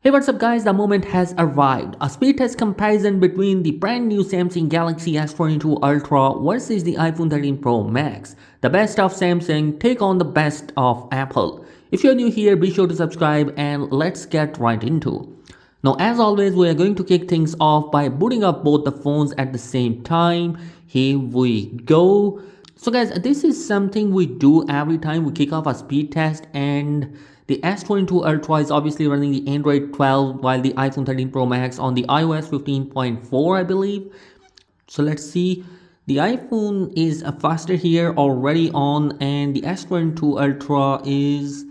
Hey, what's up guys, the moment has arrived. A speed test comparison between the brand new Samsung Galaxy S22 Ultra versus the iPhone 13 Pro Max. The best of Samsung take on the best of Apple. If you're new here, be sure to subscribe and let's get right into. Now as always, we are going to kick things off by booting up both the phones at the same time. Here we go. So guys, this is something we do every time we kick off a speed test, and the S22 Ultra is obviously running the Android 12 while the iPhone 13 Pro Max on the iOS 15.4 I believe. So let's see. The iPhone is faster here already on, and the S22 Ultra is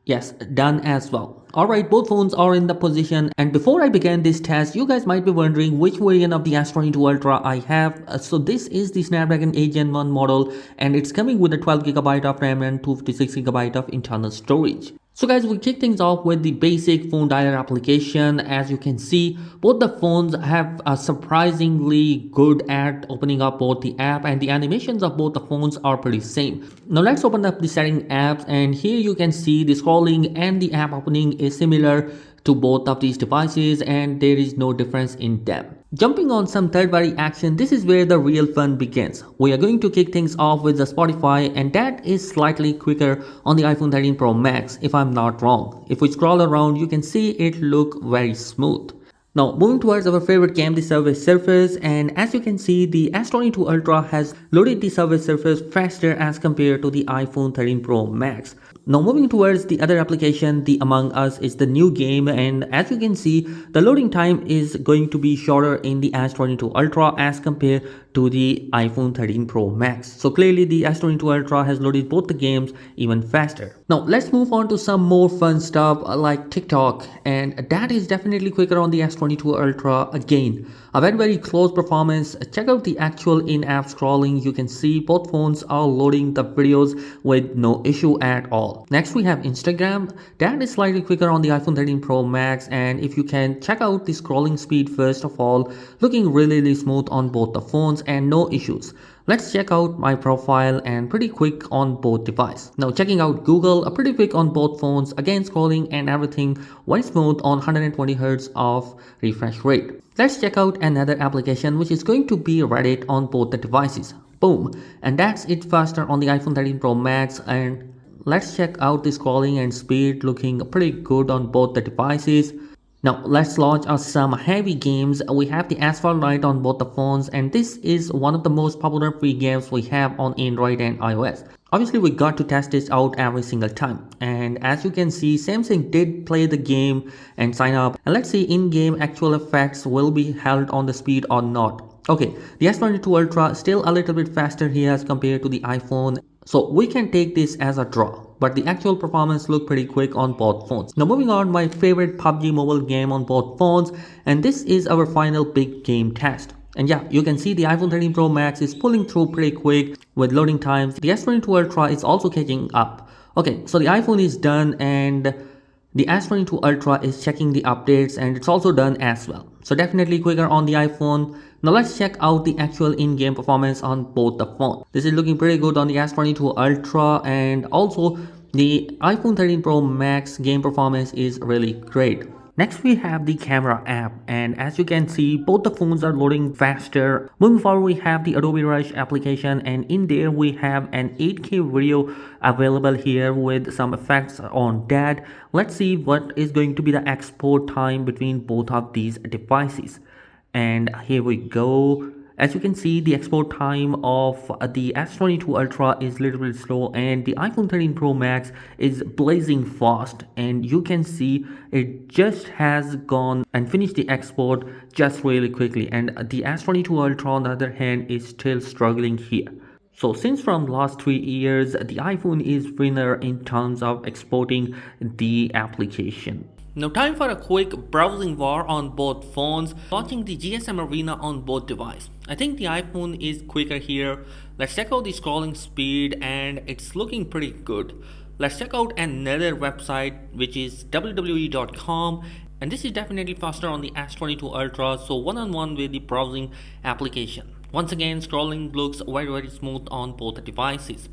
yes, done as well. Alright, both phones are in the position, and before I begin this test, you guys might be wondering which variant of the S22 Ultra I have. So this is the Snapdragon 8 Gen 1 model, and it's coming with a 12GB of RAM and 256GB of internal storage. So guys, we kick things off with the basic phone dialer application. As you can see, both the phones have a surprisingly good at opening up both the app, and the animations of both the phones are pretty same. Now let's open up the setting apps, and here you can see the scrolling and the app opening is similar to both of these devices, and there is no difference in them. Jumping on some third-party action, this is where the real fun begins. We are going to kick things off with the Spotify, and that is slightly quicker on the iPhone 13 Pro Max if I'm not wrong. If we scroll around, you can see it look very smooth. Now moving towards our favorite game, the Surface Surface, and as you can see, the S22 Ultra has loaded the Surface Surface faster as compared to the iPhone 13 Pro Max. Now moving towards the other application, the Among Us is the new game, and as you can see, the loading time is going to be shorter in the S22 Ultra as compared to the iPhone 13 Pro Max. So clearly the S22 Ultra has loaded both the games even faster. Now let's move on to some more fun stuff like TikTok, and that is definitely quicker on the S22 Ultra again. A very close performance. Check out the actual in-app scrolling. You can see both phones are loading the videos with no issue at all. Next we have Instagram. That is slightly quicker on the iPhone 13 Pro Max, and if you can check out the scrolling speed first of all, looking really smooth on both the phones and no issues. Let's check out my profile, and pretty quick on both devices. Now checking out Google, a pretty quick on both phones, again scrolling and everything very smooth on 120Hz of refresh rate. Let's check out another application, which is going to be Reddit on both the devices. Boom, and that's it, faster on the iPhone 13 Pro Max. And let's check out the scrolling and speed, looking pretty good on both the devices. Now let's launch some heavy games. We have the Asphalt Night on both the phones, and this is one of the most popular free games we have on Android and iOS. Obviously we got to test this out every single time, and as you can see, Samsung did play the game and sign up, and let's see in-game actual effects will be held on the speed or not. Okay, the S22 Ultra still a little bit faster here as compared to the iPhone, so we can take this as a draw, but the actual performance looked pretty quick on both phones. Now moving on, my favorite PUBG mobile game on both phones, and this is our final big game test. And yeah, you can see the iPhone 13 Pro Max is pulling through pretty quick with loading times. The S22 Ultra is also catching up. Okay, so the iPhone is done, and the S22 Ultra is checking the updates, and it's also done as well. So definitely quicker on the iPhone. Now let's check out the actual in-game performance on both the phones. This is looking pretty good on the S22 Ultra, and also the iPhone 13 Pro Max game performance is really great. Next we have the camera app, and as you can see, both the phones are loading faster. Moving forward, we have the Adobe Rush application, and in there we have an 8K video available here with some effects on that. Let's see what is going to be the export time between both of these devices. And here we go. As you can see, the export time of the S22 Ultra is a little bit slow, and the iPhone 13 Pro Max is blazing fast, and you can see it just has gone and finished the export just really quickly, and the S22 Ultra on the other hand is still struggling here. So since from last 3 years, the iPhone is winner in terms of exporting the application. Now time for a quick browsing war on both phones, watching the GSM Arena on both devices. I think the iPhone is quicker here. Let's check out the scrolling speed, and it's looking pretty good. Let's check out another website, which is www.com, and this is definitely faster on the S22 Ultra, so one-on-one with the browsing application. Once again, scrolling looks very smooth on both devices.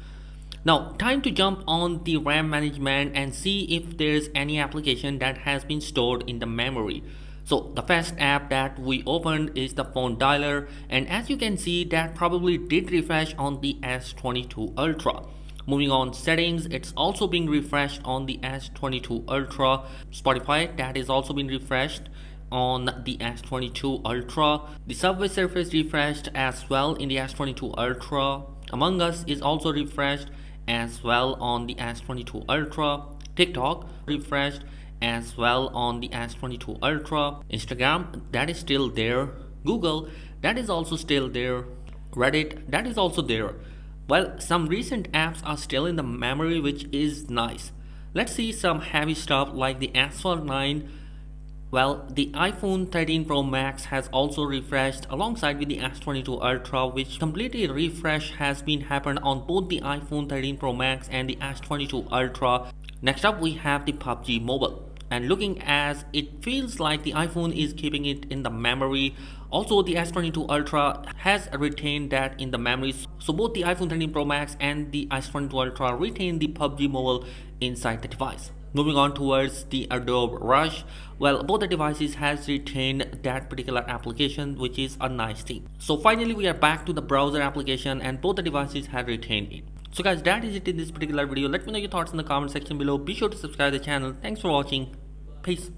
Now, time to jump on the RAM management and see if there's any application that has been stored in the memory. So the first app that we opened is the phone dialer, and as you can see, that probably did refresh on the S22 Ultra. Moving on settings, it's also being refreshed on the S22 Ultra. Spotify, that is also being refreshed on the S22 Ultra. The Subway Surface refreshed as well in the S22 Ultra. Among Us is also refreshed as well on the S22 Ultra. TikTok refreshed as well on the S22 Ultra. Instagram, that is still there. Google, that is also still there. Reddit, that is also there. Well, some recent apps are still in the memory, which is nice. Let's see some heavy stuff like the Asphalt 9. Well, the iPhone 13 Pro Max has also refreshed alongside with the S22 Ultra, which completely refresh has been happened on both the iPhone 13 Pro Max and the S22 Ultra. Next up we have the PUBG Mobile, and looking as it feels like the iPhone is keeping it in the memory. Also the S22 Ultra has retained that in the memory, so both the iPhone 13 Pro Max and the S22 Ultra retain the PUBG Mobile inside the device. Moving on towards the Adobe Rush, well, both the devices has retained that particular application, which is a nice thing. So finally we are back to the browser application and both the devices have retained it. So guys, that is it in this particular video. Let me know your thoughts in the comment section below. Be sure to subscribe to the channel. Thanks for watching. Peace.